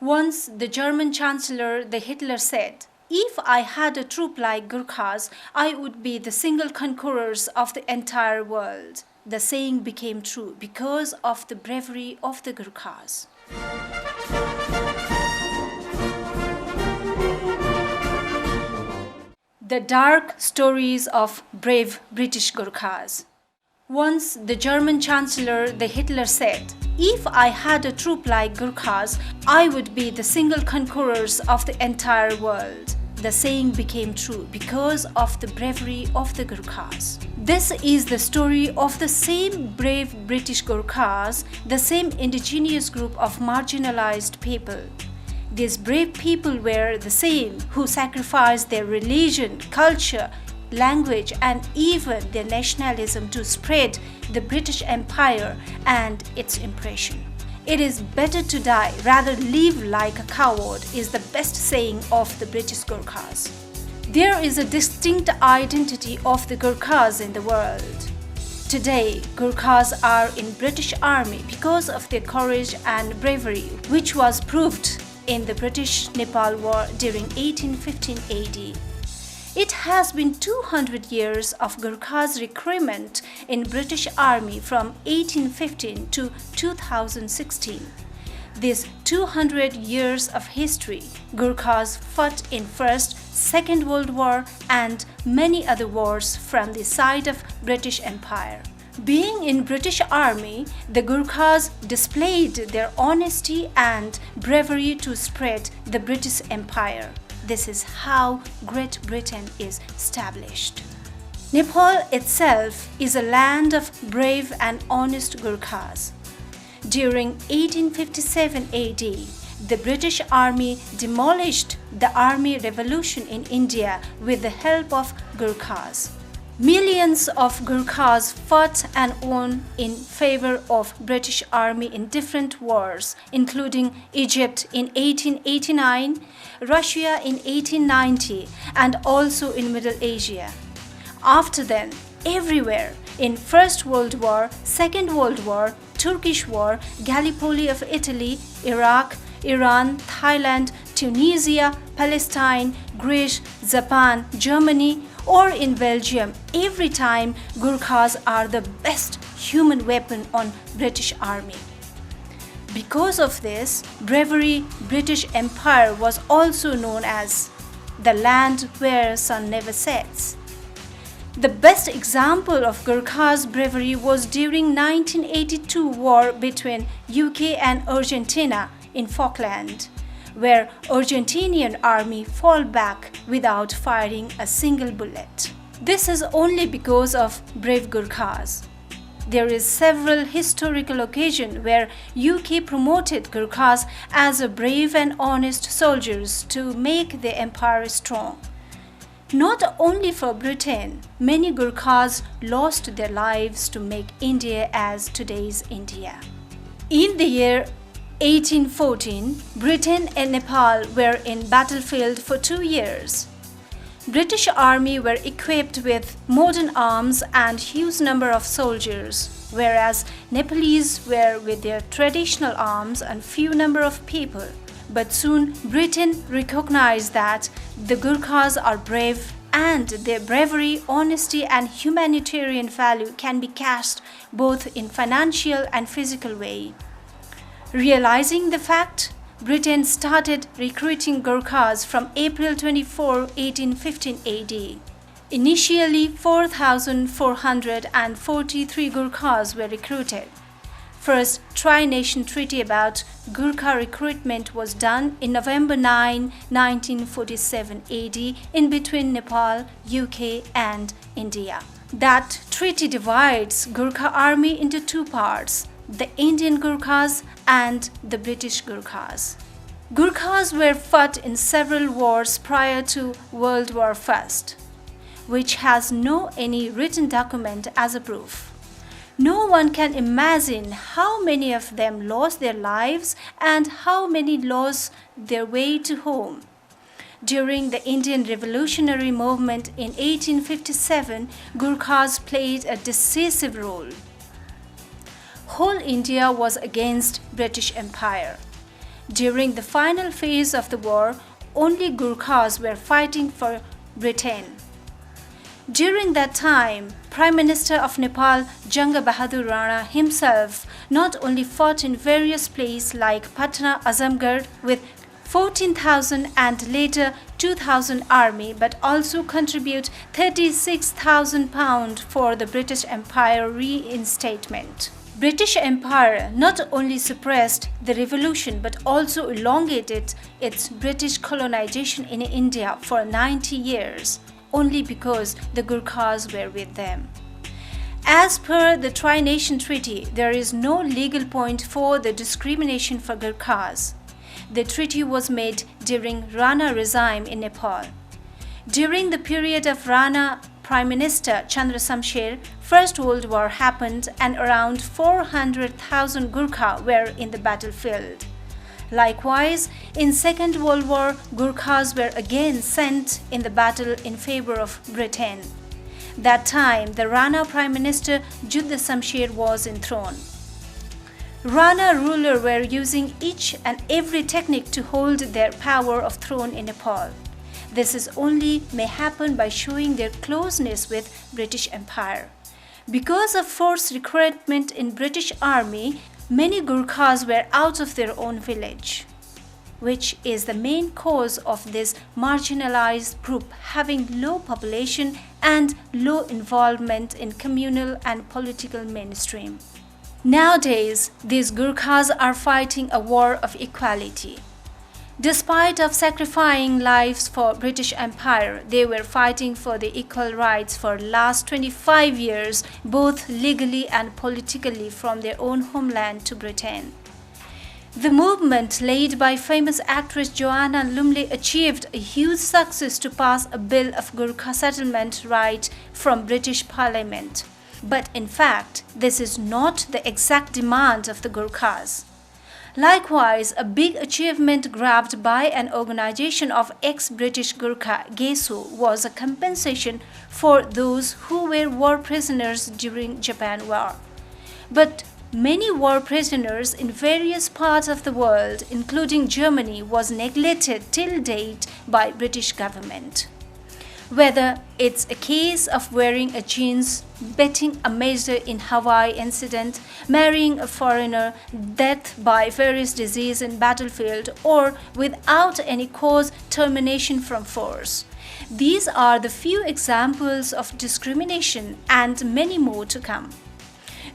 Once the German Chancellor the Hitler said, "If I had a troop like Gurkhas, I would be the single conquerors of the entire world." The saying became true because of the bravery of the Gurkhas. The dark stories of brave British Gurkhas. Once the German Chancellor the Hitler said, "If I had a troop like Gurkhas, I would be the single conquerors of the entire world." The saying became true because of the bravery of the Gurkhas. This is the story of the same brave British Gurkhas, the same indigenous group of marginalized people. These brave people were the same who sacrificed their religion, culture, language, and even their nationalism to spread the British Empire and its impression. "It is better to die, rather live like a coward," is the best saying of the British Gurkhas. There is a distinct identity of the Gurkhas in the world. Today, Gurkhas are in British Army because of their courage and bravery, which was proved in the British-Nepal War during 1815 AD. It has been 200 years of Gurkhas' recruitment in British Army from 1815 to 2016. These 200 years of history, Gurkhas fought in First, Second World War and many other wars from the side of British Empire. Being in British Army, the Gurkhas displayed their honesty and bravery to spread the British Empire. This is how Great Britain is established. Nepal itself is a land of brave and honest Gurkhas. During 1857 AD, the British Army demolished the army revolution in India with the help of Gurkhas. Millions of Gurkhas fought and won in favor of British Army in different wars, including Egypt in 1889, Russia in 1890, and also in Middle Asia. After then, everywhere in First World War, Second World War, Turkish War, Gallipoli of Italy, Iraq, Iran, Thailand, Tunisia, Palestine, Greece, Japan, Germany, or in Belgium, every time Gurkhas are the best human weapon on British Army. Because of this bravery, British Empire was also known as the land where sun never sets. The best example of Gurkhas' bravery was during 1982 war between UK and Argentina in Falkland, where Argentinian army fall back without firing a single bullet. This is only because of brave Gurkhas. There is several historical occasions where UK promoted Gurkhas as a brave and honest soldiers to make the empire strong. Not only for Britain, many Gurkhas lost their lives to make India as today's India. In the year 1814, Britain and Nepal were in battlefield for 2 years. British Army were equipped with modern arms and huge number of soldiers, whereas Nepalese were with their traditional arms and few number of people. But soon Britain recognized that the Gurkhas are brave and their bravery, honesty and humanitarian value can be cashed both in financial and physical way. Realizing the fact, Britain started recruiting Gurkhas from April 24, 1815 AD. Initially, 4,443 Gurkhas were recruited. First tri-nation treaty about Gurkha recruitment was done in November 9, 1947 AD in between Nepal, UK and India. That treaty divides Gurkha army into two parts, the Indian Gurkhas and the British Gurkhas. Gurkhas were fought in several wars prior to World War I, which has no any written document as a proof. No one can imagine how many of them lost their lives and how many lost their way to home. During the Indian Revolutionary Movement in 1857, Gurkhas played a decisive role. Whole India was against British Empire. During the final phase of the war, only Gurkhas were fighting for Britain. During that time, Prime Minister of Nepal, Jang Bahadur Rana himself not only fought in various places like Patna, Azamgarh with 14,000 and later 2,000 army, but also contribute £36,000 for the British Empire reinstatement. British Empire not only suppressed the revolution but also elongated its British colonization in India for 90 years, only because the Gurkhas were with them. As per the Tri-Nation Treaty, there is no legal point for the discrimination for Gurkhas. The treaty was made during Rana regime in Nepal. During the period of Rana Prime Minister Chandra Samsher, First World War happened and around 400,000 Gurkha were in the battlefield. Likewise, in Second World War, Gurkhas were again sent in the battle in favor of Britain. That time, the Rana Prime Minister Juddha Samsher was enthroned. Rana rulers were using each and every technique to hold their power of throne in Nepal. This is only may happen by showing their closeness with British Empire. Because of forced recruitment in British Army, many Gurkhas were out of their own village, which is the main cause of this marginalized group having low population and low involvement in communal and political mainstream. Nowadays, these Gurkhas are fighting a war of equality. Despite of sacrificing lives for British Empire, they were fighting for the equal rights for last 25 years, both legally and politically from their own homeland to Britain. The movement led by famous actress Joanna Lumley achieved a huge success to pass a bill of Gurkha settlement right from British Parliament. But in fact, this is not the exact demand of the Gurkhas. Likewise, a big achievement grabbed by an organization of ex-British Gurkha, GESU, was a compensation for those who were war prisoners during Japan War. But many war prisoners in various parts of the world, including Germany, was neglected till date by British government. Whether it's a case of wearing a jeans, betting a major in Hawaii incident, marrying a foreigner, death by various disease in battlefield, or without any cause termination from force. These are the few examples of discrimination and many more to come.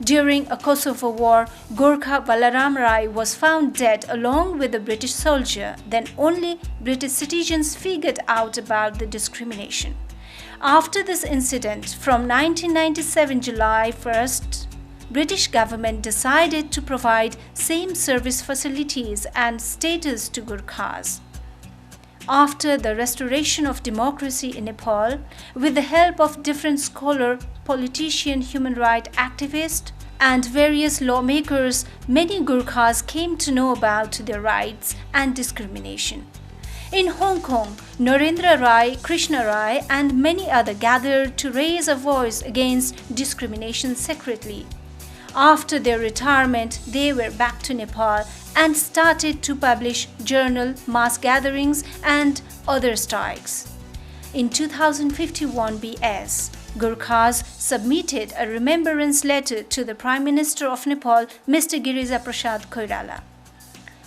During a Kosovo war, Gorkha Balaram Rai was found dead along with a British soldier. Then only British citizens figured out about the discrimination. After this incident, from 1997 July 1st, British government decided to provide same service facilities and status to Gurkhas. After the restoration of democracy in Nepal, with the help of different scholars, politicians, human rights activists, and various lawmakers, many Gurkhas came to know about their rights and discrimination. In Hong Kong, Narendra Rai, Krishna Rai, and many others gathered to raise a voice against discrimination secretly. After their retirement, they were back to Nepal and started to publish journal, mass gatherings, and other strikes. In 2051 BS, Gurkhas submitted a remembrance letter to the Prime Minister of Nepal, Mr. Girija Prasad Koirala.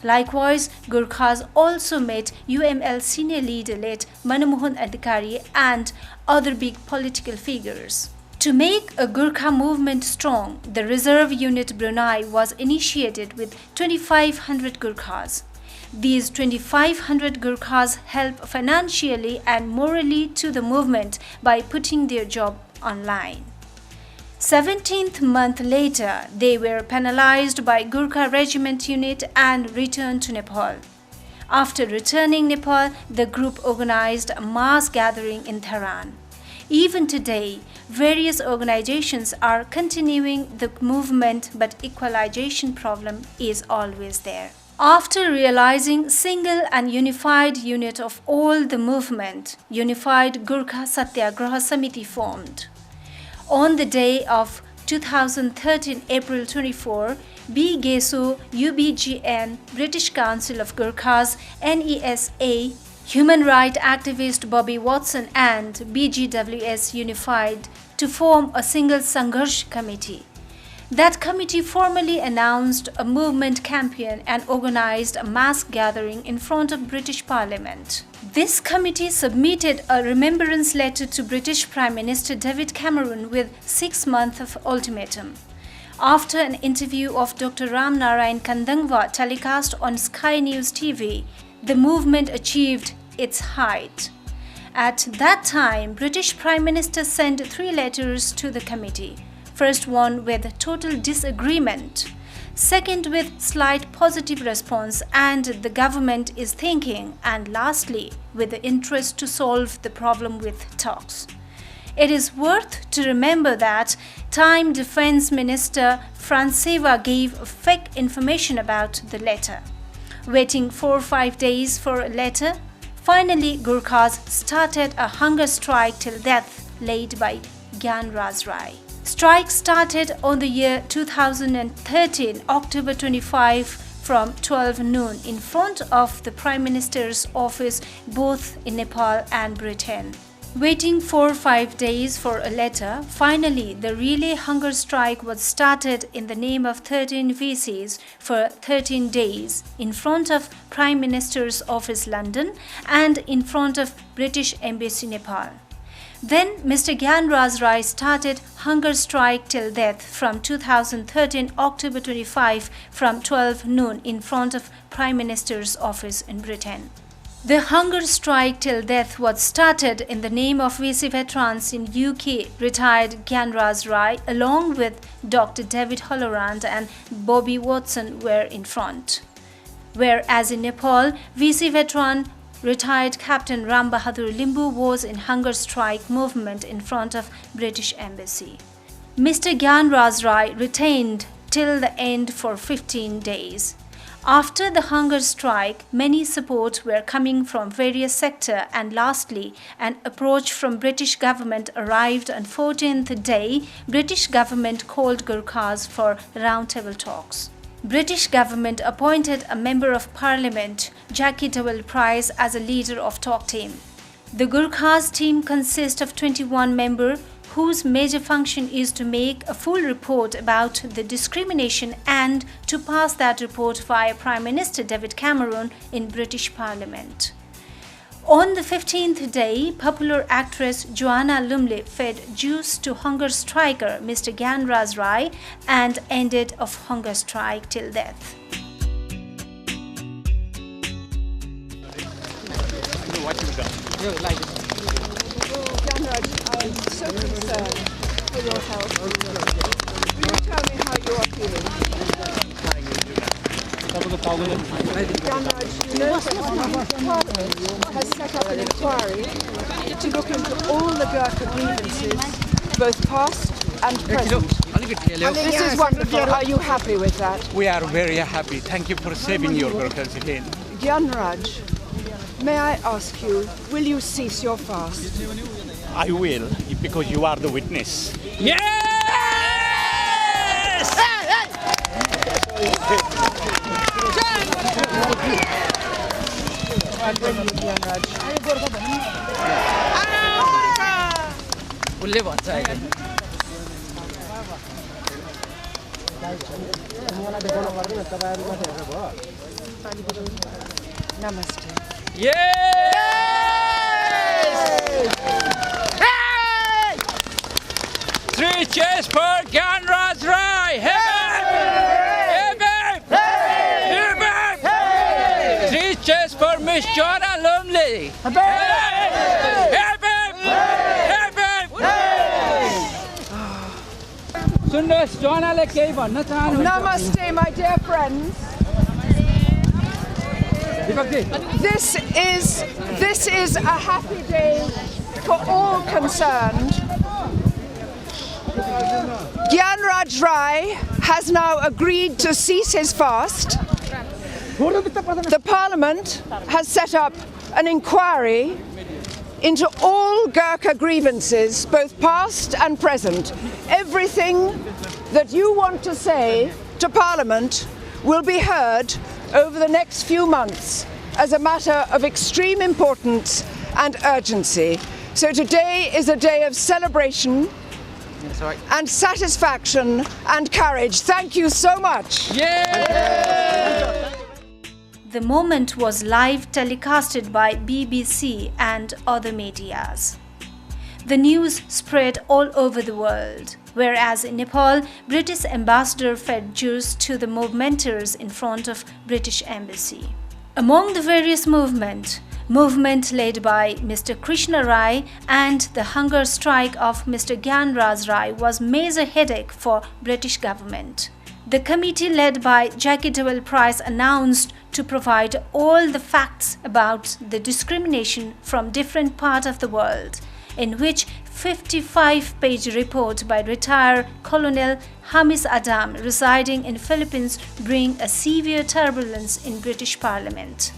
Likewise, Gurkhas also met UML senior leader late Manmohan Adhikari and other big political figures. To make a Gurkha movement strong, the Reserve Unit Brunei was initiated with 2,500 Gurkhas. These 2,500 Gurkhas help financially and morally to the movement by putting their job online. 17th month later, they were penalized by Gurkha Regiment Unit and returned to Nepal. After returning Nepal, the group organized a mass gathering in Tehran. Even today, various organizations are continuing the movement, but equalization problem is always there. After realizing single and unified unit of all the movement, Unified Gurkha Satyagraha Samiti formed. On the day of 2013 April 24, B. Geso, UBGN, British Council of Gurkhas, NESA, human rights activist Bobby Watson and BGWS unified to form a single Sangharsh committee. That committee formally announced a movement campaign and organized a mass gathering in front of British Parliament. This committee submitted a remembrance letter to British Prime Minister David Cameron with 6 months of ultimatum. After an interview of Dr. Ram Narayan Kandangwa telecast on Sky News TV, the movement achieved its height. At that time, British Prime Minister sent 3 letters to the committee. First one with total disagreement, second with slight positive response and the government is thinking, and lastly with the interest to solve the problem with talks. It is worth to remember that Time Defence Minister Franceva gave fake information about the letter. Waiting 4 or 5 days for a letter, finally Gurkhas started a hunger strike till death led by Gyan Raj Rai. Strike started on the year 2013, October 25 from 12 noon in front of the Prime Minister's office both in Nepal and Britain. Waiting 4 or 5 days for a letter, finally the relay hunger strike was started in the name of 13 VCs for 13 days in front of Prime Minister's office London and in front of British Embassy Nepal. Then Mr. Gyan Raj Rai started hunger strike till death from 2013 October 25 from 12 noon in front of Prime Minister's office in Britain. The hunger strike till death was started in the name of VC veterans in UK retired Gyan Raj Rai along with Dr. David Hollerand and Bobby Watson were in front. Whereas in Nepal, VC veteran retired Captain Ram Bahadur Limbu was in hunger strike movement in front of British Embassy. Mr. Gyan Raj Rai retained till the end for 15 days. After the hunger strike, many supports were coming from various sectors and lastly, an approach from British government arrived on 14th day. British government called Gurkhas for roundtable talks. British government appointed a member of parliament, Jackie Dowell Price, as a leader of talk team. The Gurkhas team consists of 21 members whose major function is to make a full report about the discrimination and to pass that report via Prime Minister David Cameron in British Parliament. On the 15th day, popular actress Joanna Lumley fed juice to hunger striker Mr. Gyan Raj Rai and ended of hunger strike till death. Gyan Raj, I'm so concerned for your health. Will you tell me how you are feeling? Gyan Raj, you know that Parliament has set up an inquiry to look into all the Gurkha grievances, both past and present. This is wonderful. Are you happy with that? We are very happy. Thank you for saving your Gurkhas again. Gyan Raj, may I ask you, will you cease your fast? I will, because you are the witness. Yes! उसले भन्छ अहिले Namaste. Yes! Hey! 3 cheers for Gyan Raj Rai! Hip hip! Hip hip! Hip hip! 3 cheers for Miss Joanna Lumley! Hip hip! Hip hip! सुन्नुहोस् जोनाले केही भन्न चाहनुहुन्छ Namaste, my dear friends. This is a happy day for all concerned. Gyan Raj Rai has now agreed to cease his fast. The Parliament has set up an inquiry into all Gurkha grievances, both past and present. Everything that you want to say to Parliament will be heard over the next few months as a matter of extreme importance and urgency. So today is a day of celebration and satisfaction and courage. Thank you so much. The moment was live telecasted by BBC and other medias. The news spread all over the world, whereas in Nepal, British ambassador fed juice to the movementers in front of British embassy. Among the various movement led by Mr. Krishna Rai and the hunger strike of Mr. Gyanraj Rai was major headache for British government. The committee led by Jackie Dewell-Price announced to provide all the facts about the discrimination from different parts of the world, in which 55-page report by retired Colonel Hamis Adam residing in Philippines bring a severe turbulence in British Parliament.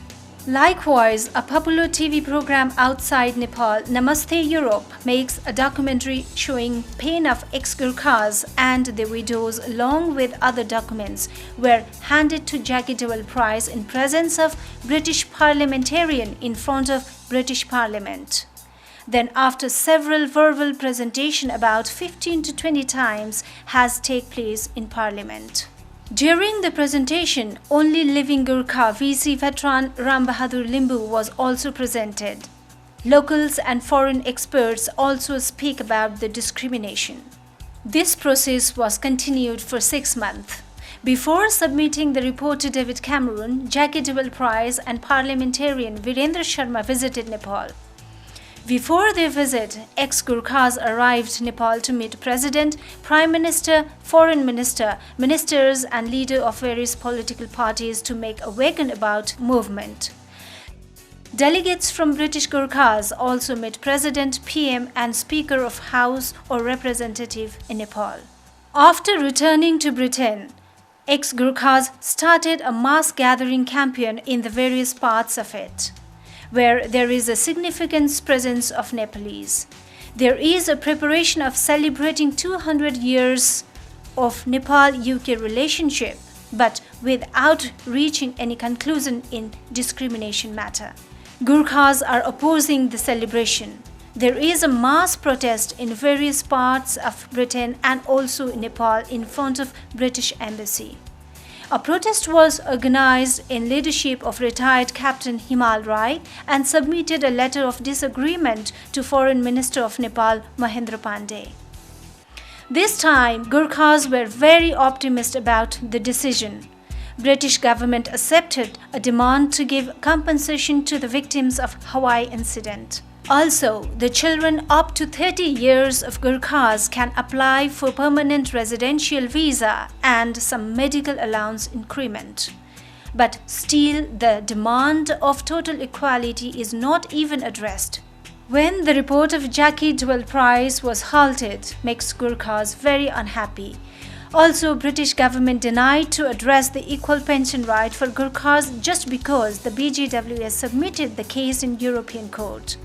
Likewise, a popular TV program outside Nepal, Namaste Europe, makes a documentary showing pain of ex-Gurkhas and their widows along with other documents were handed to Jackie Dewell-Price in presence of British parliamentarian in front of British Parliament. Then after several verbal presentation about 15 to 20 times has take place in Parliament. During the presentation, only living Gurkha VC veteran Ram Bahadur Limbu was also presented. Locals and foreign experts also speak about the discrimination. This process was continued for 6 months. Before submitting the report to David Cameron, Jackie Dewell-Price and parliamentarian Virendra Sharma visited Nepal. Before their visit, ex-Gurkhas arrived Nepal to meet President, Prime Minister, Foreign Minister, ministers and leaders of various political parties to make a wagon about movement. Delegates from British Gurkhas also met President, PM and Speaker of House or Representative in Nepal. After returning to Britain, ex-Gurkhas started a mass gathering campaign in the various parts of it, where there is a significant presence of Nepalese. There is a preparation of celebrating 200 years of Nepal-UK relationship, but without reaching any conclusion in discrimination matter. Gurkhas are opposing the celebration. There is a mass protest in various parts of Britain and also in Nepal in front of British Embassy. A protest was organized in leadership of retired Captain Himal Rai and submitted a letter of disagreement to Foreign Minister of Nepal, Mahendra Pandey. This time, Gurkhas were very optimistic about the decision. British government accepted a demand to give compensation to the victims of Hawaii incident. Also, the children up to 30 years of Gurkhas can apply for permanent residential visa and some medical allowance increment. But still, the demand of total equality is not even addressed. When the report of Jackie Dewell-Price was halted, makes Gurkhas very unhappy. Also, British government denied to address the equal pension right for Gurkhas just because the BGWS submitted the case in European Court.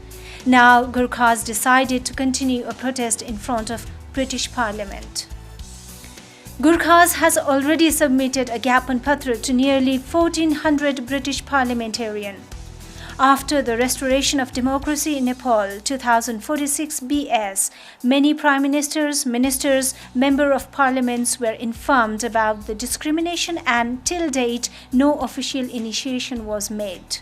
Now, Gurkhas decided to continue a protest in front of British Parliament. Gurkhas has already submitted a Gyapan Patra to nearly 1400 British parliamentarians. After the restoration of democracy in Nepal 2046 BS, many prime ministers, ministers, members of parliaments were informed about the discrimination and till date no official initiation was made.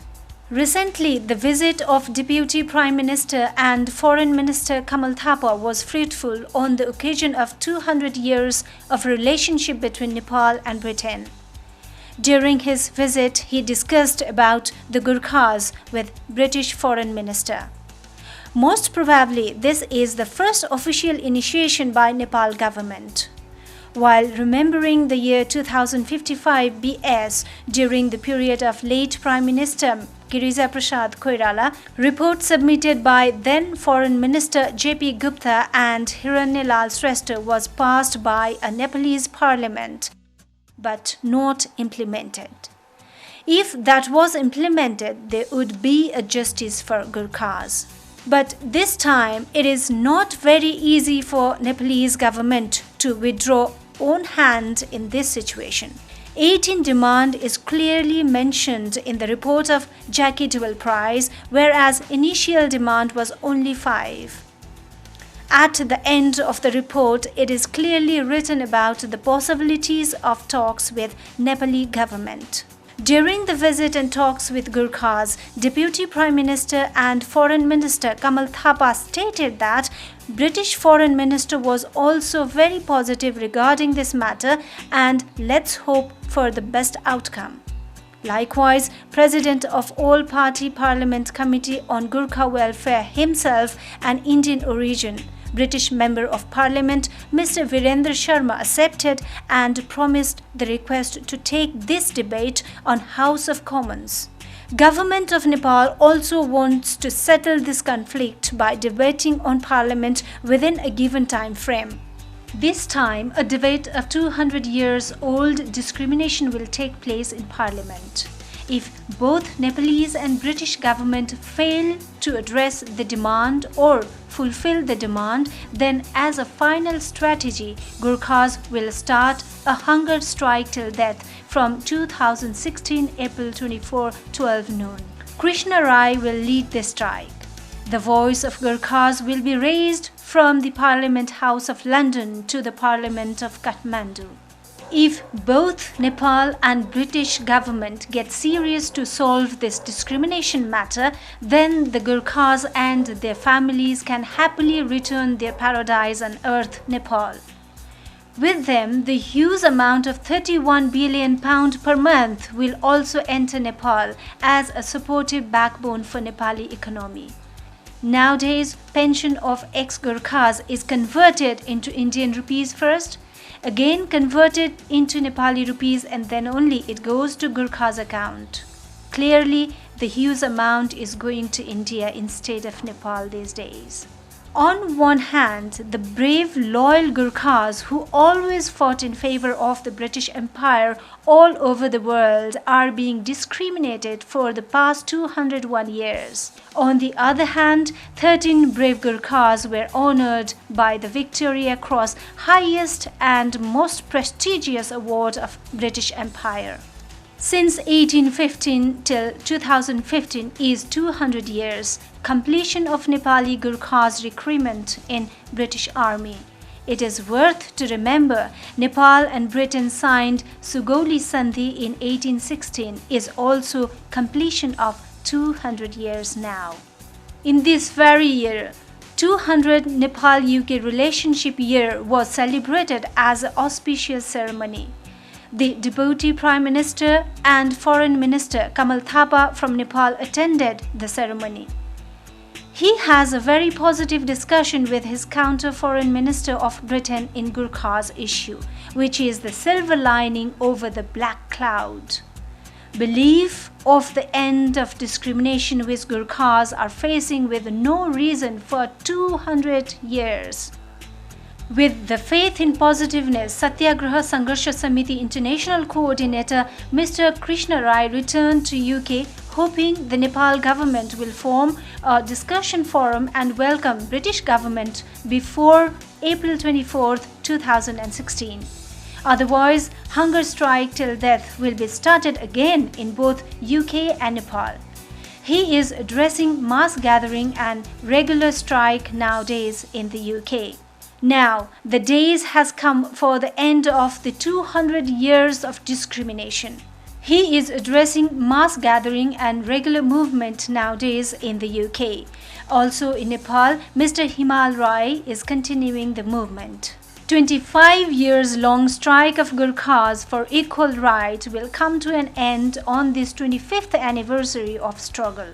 Recently, the visit of Deputy Prime Minister and Foreign Minister Kamal Thapa was fruitful on the occasion of 200 years of relationship between Nepal and Britain. During his visit, he discussed about the Gurkhas with British Foreign Minister. Most probably, this is the first official initiation by Nepal government. While remembering the year 2055 BS during the period of late Prime Minister Girija Prasad Koirala, report submitted by then Foreign Minister J.P. Gupta and Hiranyalal Shrestha was passed by a Nepalese parliament, but not implemented. If that was implemented, there would be a justice for Gurkhas. But this time, it is not very easy for Nepalese government to withdraw own hand in this situation. 18 demand is clearly mentioned in the report of Jackie Dual Prize, whereas initial demand was only 5. At the end of the report, it is clearly written about the possibilities of talks with Nepali government. During the visit and talks with Gurkhas, Deputy Prime Minister and Foreign Minister Kamal Thapa stated that British Foreign Minister was also very positive regarding this matter, and let's hope for the best outcome. Likewise, President of All Party Parliament Committee on Gurkha Welfare himself, an Indian origin, British Member of Parliament Mr. Virendra Sharma accepted and promised the request to take this debate on House of Commons. Government of Nepal also wants to settle this conflict by debating on Parliament within a given time frame. This time, a debate of 200 years old discrimination will take place in Parliament. If both Nepalese and British government fail to address the demand or fulfill the demand, then as a final strategy, Gurkhas will start a hunger strike till death from 2016 April 24, 12 noon. Krishna Rai will lead the strike. The voice of Gurkhas will be raised from the Parliament House of London to the Parliament of Kathmandu. If both Nepal and British government get serious to solve this discrimination matter, then the Gurkhas and their families can happily return their paradise on earth, Nepal. With them, the huge amount of £31 billion per month will also enter Nepal as a supportive backbone for Nepali economy. Nowadays, pension of ex-Gurkhas is converted into Indian rupees first, again converted into Nepali rupees, and then only it goes to Gurkha's account. Clearly, the huge amount is going to India instead of Nepal these days. On one hand, the brave, loyal Gurkhas who always fought in favor of the British Empire all over the world are being discriminated for the past 201 years. On the other hand, 13 brave Gurkhas were honored by the Victoria Cross, highest and most prestigious award of British Empire. Since 1815 till 2015 is 200 years, completion of Nepali Gurkhas recruitment in British Army. It is worth to remember Nepal and Britain signed Sugauli Sandhi in 1816 is also completion of 200 years now. In this very year, 200 Nepal-UK relationship year was celebrated as an auspicious ceremony. The Deputy Prime Minister and Foreign Minister Kamal Thapa from Nepal attended the ceremony. He has a very positive discussion with his counter Foreign Minister of Britain in Gurkha's issue, which is the silver lining over the black cloud. Belief of the end of discrimination which Gurkhas are facing with no reason for 200 years. With the faith in positiveness, Satyagraha Sangharsha Samiti International Coordinator Mr. Krishna Rai returned to UK, hoping the Nepal government will form a discussion forum and welcome British government before April 24, 2016. Otherwise, hunger strike till death will be started again in both UK and Nepal. He is addressing mass gathering and regular strike nowadays in the UK. Now, the days has come for the end of the 200 years of discrimination. He is addressing mass gathering and regular movement nowadays in the UK. Also in Nepal, Mr. Himal Rai is continuing the movement. 25 years long strike of Gurkhas for equal right will come to an end on this 25th anniversary of struggle.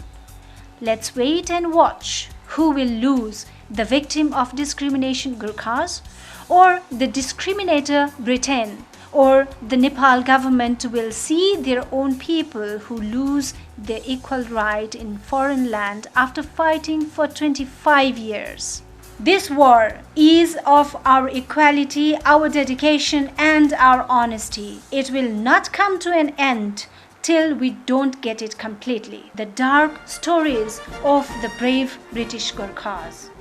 Let's wait and watch who will lose, the victim of discrimination Gurkhas or the discriminator Britain, or the Nepal government will see their own people who lose their equal right in foreign land after fighting for 25 years. This war is of our equality, our dedication and our honesty. It will not come to an end till we don't get it completely. The dark stories of the brave British Gurkhas.